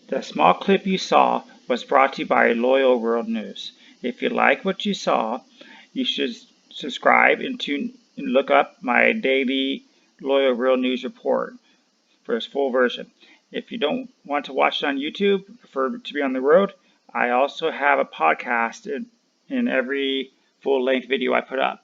The small clip you saw was brought to you by Loyal World News. If you like what you saw, you should subscribe and look up my daily Loyal World News report for its full version. If you don't want to watch it on YouTube, prefer to be on the road, I also have a podcast in every full-length video I put up.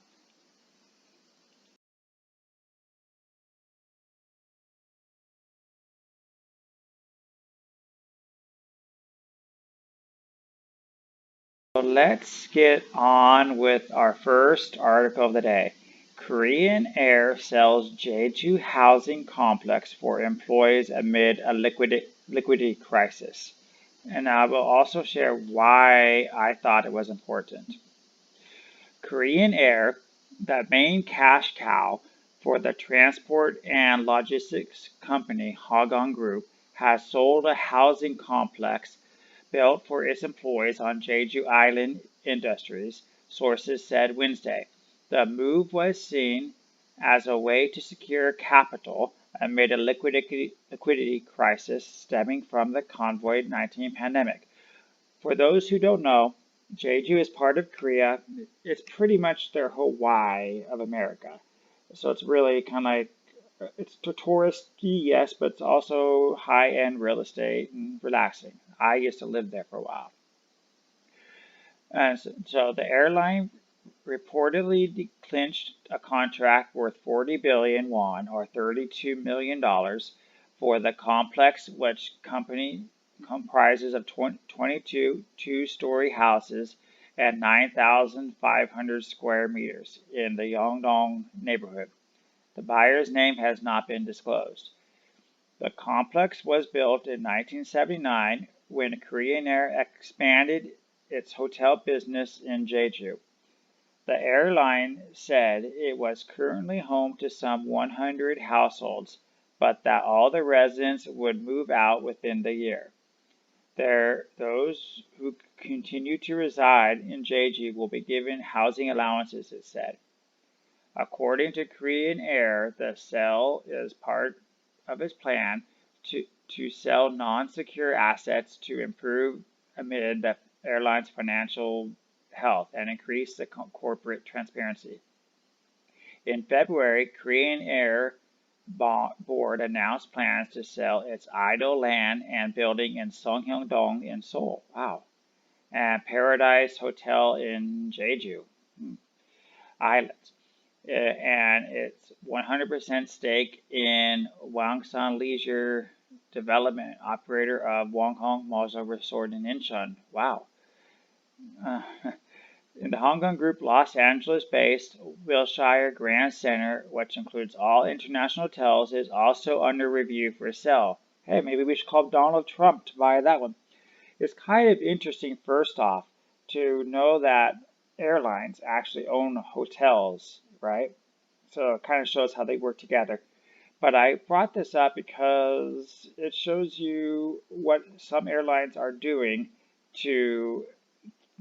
So let's get on with our first article of the day. Korean Air sells Jeju housing complex for employees amid a liquidity crisis. And I will also share why I thought it was important. Korean Air, the main cash cow for the transport and logistics company Hagang Group, has sold a housing complex built for its employees on Jeju Island Industries, sources said Wednesday. The move was seen as a way to secure capital amid a liquidity crisis stemming from the COVID-19 pandemic. For those who don't know, Jeju is part of Korea. It's pretty much their Hawaii of America. So it's really kind of like it's touristy, yes, but it's also high-end real estate and relaxing. I used to live there for a while. So the airline reportedly clinched a contract worth 40 billion won, or $32 million, for the complex, which company comprises of 22 two-story houses and 9,500 square meters in the Yongdong neighborhood. The buyer's name has not been disclosed. The complex was built in 1979 when Korean Air expanded its hotel business in Jeju. The airline said it was currently home to some 100 households, but that all the residents would move out within the year. Those who continue to reside in Jeju will be given housing allowances, it said. According to Korean Air, the sale is part of its plan to sell non-secure assets to improve amid the airline's financial health and increase the corporate transparency. In February, Korean Air board announced plans to sell its idle land and building in Songgyeong-dong in Seoul. Wow. And Paradise Hotel in Jeju Island. And its 100% stake in Wangsan Leisure Development, operator of Wonghong Mozo Resort in Incheon. Wow. In the Hong Kong Group Los Angeles-based Wilshire Grand Center, which includes all international hotels, is also under review for sale. Hey, maybe we should call Donald Trump to buy that one. It's kind of interesting, first off, to know that airlines actually own hotels, right? So it kind of shows how they work together. But I brought this up because it shows you what some airlines are doing to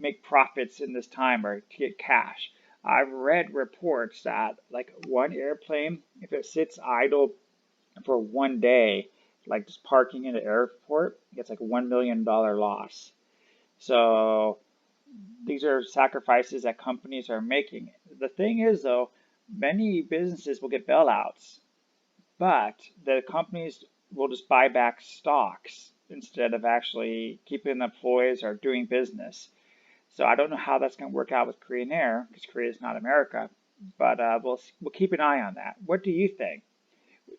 make profits in this time or to get cash. I've read reports that like one airplane, if it sits idle for one day, like just parking in the airport, it's like a $1 million loss. So these are sacrifices that companies are making. The thing is, though, many businesses will get bailouts, but the companies will just buy back stocks instead of actually keeping the employees or doing business. So I don't know how that's going to work out with Korean Air because Korea is not America, but we'll keep an eye on that. What do you think?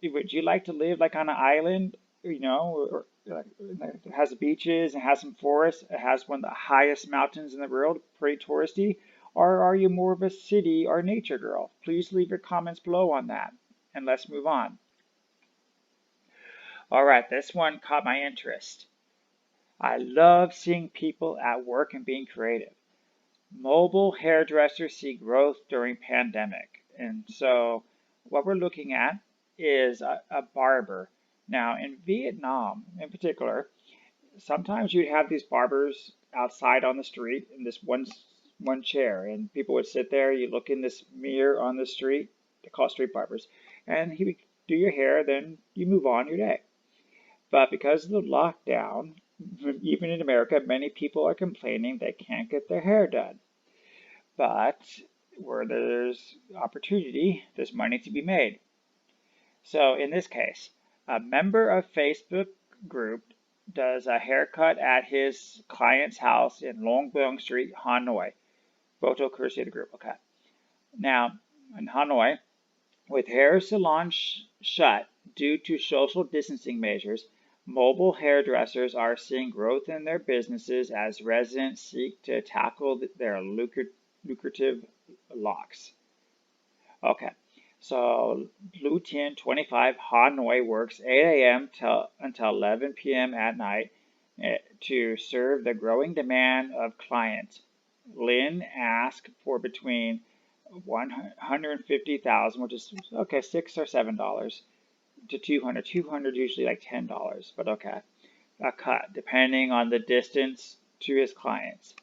Would you like to live like on an island, or it has beaches and has some forests, it has one of the highest mountains in the world, pretty touristy, or are you more of a city or nature girl? Please leave your comments below on that, and let's move on. All right, this one caught my interest. I love seeing people at work and being creative. Mobile hairdressers see growth during pandemic. And so what we're looking at is a barber. Now in Vietnam in particular, sometimes you'd have these barbers outside on the street in this one chair, and people would sit there, you look in this mirror on the street, they call it street barbers, and he would do your hair, then you move on your day. But because of the lockdown, Even in America, many people are complaining they can't get their hair done. But where there's opportunity, there's money to be made. So in this case, a member of Facebook group does a haircut at his client's house in Long Buong Street, Hanoi. Photo courtesy of the group. Okay. Now, in Hanoi, with hair salons shut due to social distancing measures, mobile hairdressers are seeing growth in their businesses as residents seek to tackle their lucrative locks. Okay, so Blue Tien 25 Hanoi works 8 a.m. until 11 p.m. at night to serve the growing demand of clients. Lin asked for between 150,000, which is okay, $6 or $7, to 200. 200 usually like $10, but okay, a cut depending on the distance to his clients.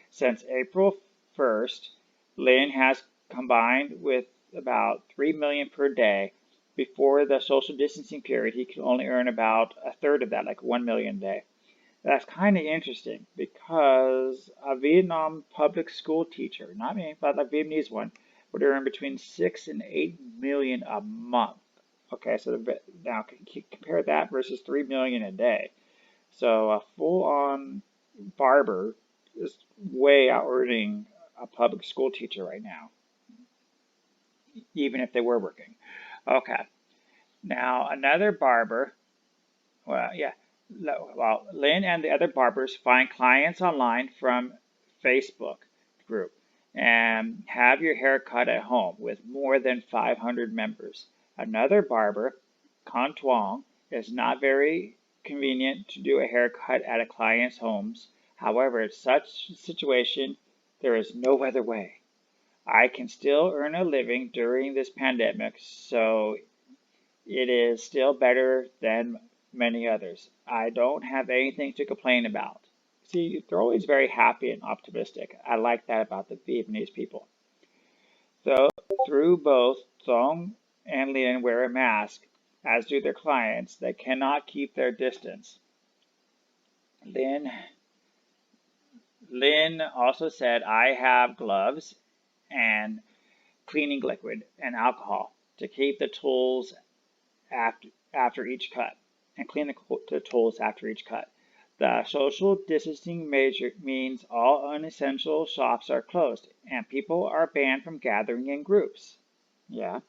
Since April 1st, Lin has combined with about 3 million per day. Before the social distancing period, he could only earn about a third of that, like 1 million a day. That's kind of interesting because a Vietnam public school teacher, not me, but a Vietnamese one, would earn between 6 and 8 million a month. Okay, so now compare that versus 3 million a day. So a full-on barber is way out earning a public school teacher right now, even if they were working. Okay, now another barber, Lynn and the other barbers find clients online from Facebook group and have your hair cut at home with more than 500 members. Another barber, Con Tuong, is not very convenient to do a haircut at a client's homes. However, in such a situation, there is no other way. I can still earn a living during this pandemic, so it is still better than many others. I don't have anything to complain about. See, they're always very happy and optimistic. I like that about the Vietnamese people. Though through both Thong and Lien wear a mask, as do their clients, they cannot keep their distance. Lin also said, I have gloves and cleaning liquid and alcohol to keep the tools after each cut and clean the tools after each cut. The social distancing measure means all unessential shops are closed and people are banned from gathering in groups. Yeah.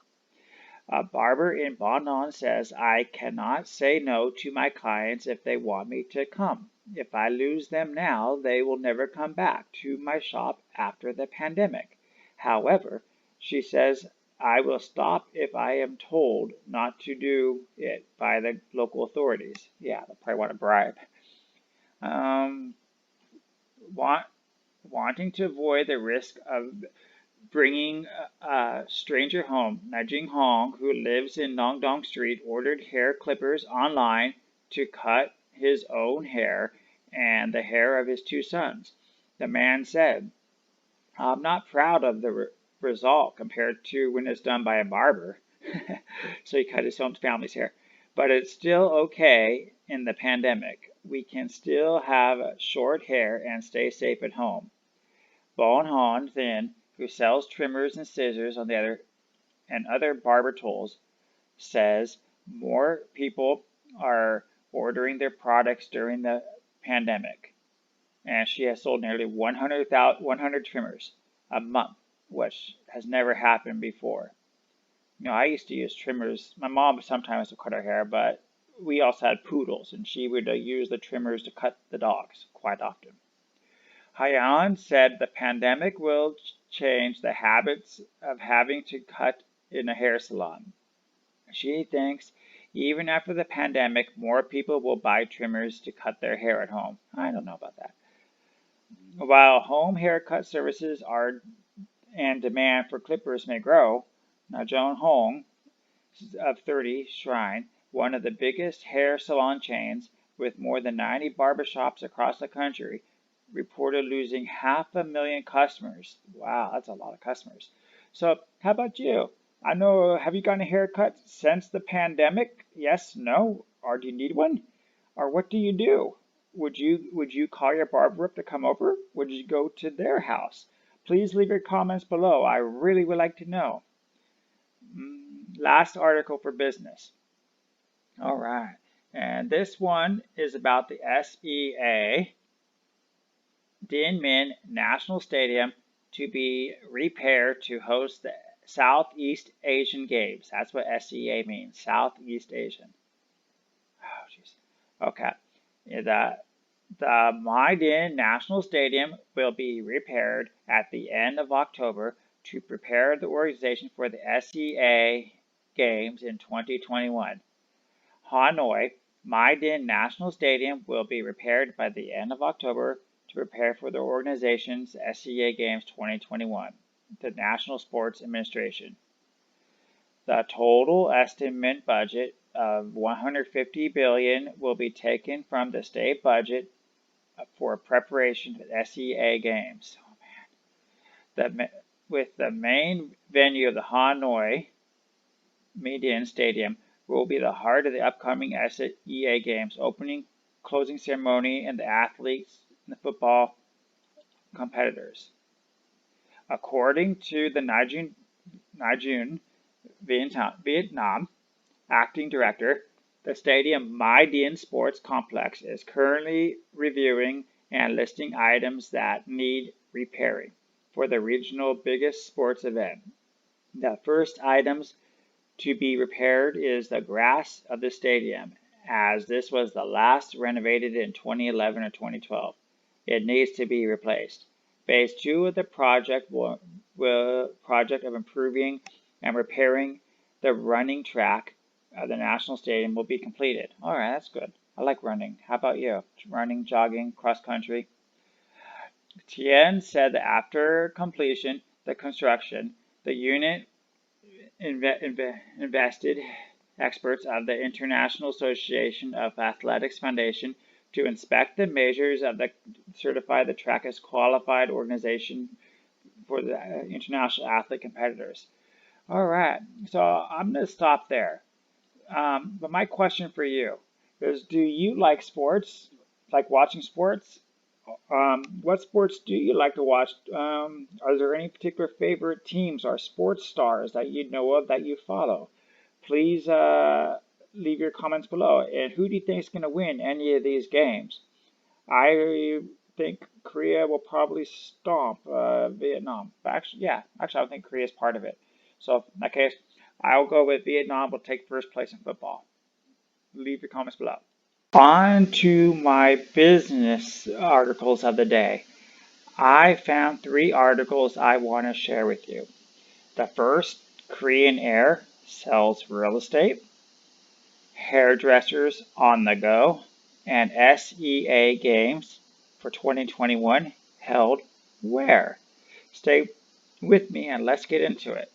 A barber in Ba Non says, I cannot say no to my clients if they want me to come. If I lose them now, they will never come back to my shop after the pandemic. However, she says, I will stop if I am told not to do it by the local authorities. Yeah, they'll probably want a bribe. Wanting to avoid the risk of bringing a stranger home, Najing Hong, who lives in Nong Dong Street, ordered hair clippers online to cut his own hair and the hair of his two sons. The man said, I'm not proud of the result compared to when it's done by a barber. So he cut his own family's hair. But it's still okay in the pandemic. We can still have short hair and stay safe at home. Bon Han Thin, who sells trimmers and scissors on the other barber tools, says more people are ordering their products during the pandemic, and she has sold nearly 100 trimmers a month, which has never happened before. You know, I used to use trimmers. My mom sometimes would cut her hair, but we also had poodles, and she would use the trimmers to cut the dogs quite often. Haiyan said the pandemic will change the habits of having to cut in a hair salon. She thinks even after the pandemic, more people will buy trimmers to cut their hair at home. I don't know about that. While home haircut services and demand for clippers may grow, Najong Hong of 30 Shrine, one of the biggest hair salon chains with more than 90 barbershops across the country, reported losing 500,000 customers. Wow, that's a lot of customers. So, how about you? I know, have you gotten a haircut since the pandemic? Yes, no, or do you need one? Or what do you do? Would you call your barber up to come over? Would you go to their house? Please leave your comments below. I really would like to know. Last article for business. All right. And this one is about the SEA Din National Stadium to be repaired to host the Southeast Asian Games. That's what SEA means, Southeast Asian. Oh, jeez. Okay. The My Din National Stadium will be repaired at the end of October to prepare the organization for the SEA Games in 2021. Hanoi, My Din National Stadium will be repaired by the end of October to prepare for the organization's SEA Games 2021, the National Sports Administration. The total estimate budget of $150 billion will be taken from the state budget for preparation for the SEA Games. Oh, man. With the main venue of the Hanoi My Din Stadium will be the heart of the upcoming SEA Games, opening, closing ceremony, and the athletes and the football competitors. According to the Najun Vietnam acting director, the stadium My Din Sports Complex is currently reviewing and listing items that need repairing for the regional biggest sports event. The first items to be repaired is the grass of the stadium, as this was the last renovated in 2011 or 2012. It needs to be replaced. Phase 2 of the project of improving and repairing the running track of the National Stadium will be completed. All right, that's good. I like running. How about you? Running, jogging, cross country? Tien said that after completion, the construction, the unit invested experts of the International Association of Athletics Foundation to inspect the measures of the certify the track as qualified organization for the international athlete competitors. All right, so I'm going to stop there. But my question for you is, do you like sports? Like watching sports? What sports do you like to watch? Are there any particular favorite teams or sports stars that you know of that you follow? Please leave your comments below. And who do you think is going to win any of these games? I think Korea will probably stomp Vietnam. Actually, I think Korea is part of it. So in that case, I'll go with Vietnam will take first place in football. Leave your comments below. On to my business articles of the day. I found 3 articles I want to share with you. The first, Korean Air sells real estate, Hairdressers on the go, and SEA Games for 2021 held where? Stay with me and let's get into it.